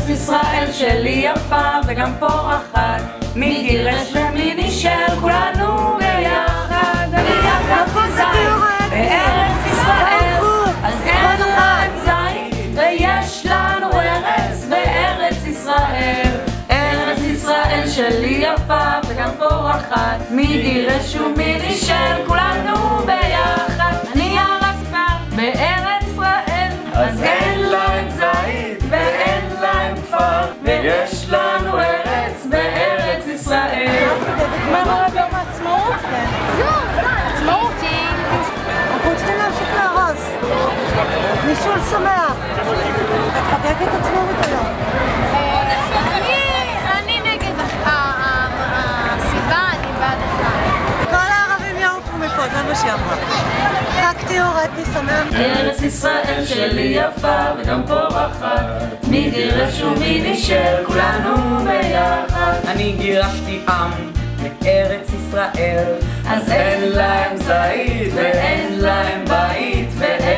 ארץ ישראל שלי יפה וגם פורחת, מי גירש ומי נשאר, כולנו ביחד. אני יקרתי זית בארץ ישראל, אז אין להם זית ויש לנו ארץ בארץ ישראל. ארץ ישראל שלי יפה וגם פורחת, מי גירש ומי נשאר, כולנו ביחד. אני הרספר בארץ ישראל, אז אין להם זית ואין להם כפר, ויש לנו ארץ בארץ ישראל. מה רואה ביום העצמאות? עצמאות? אנחנו צריכים להמשיך להרוס. נישול שמח. תחגג את עצמאות היום. אני נגד הסיבה, אני בעד אחד. כל הערבים יעופו מפה, זה מה שהיא אמרה. חג תיאורטי שמח. ארץ ישראל שלי יפה וגם פורחת, מי גירש ומי נשאר, כולנו ביחד. אני גירשתי עם מארץ ישראל, אז אין להם זית ואין להם בית ואין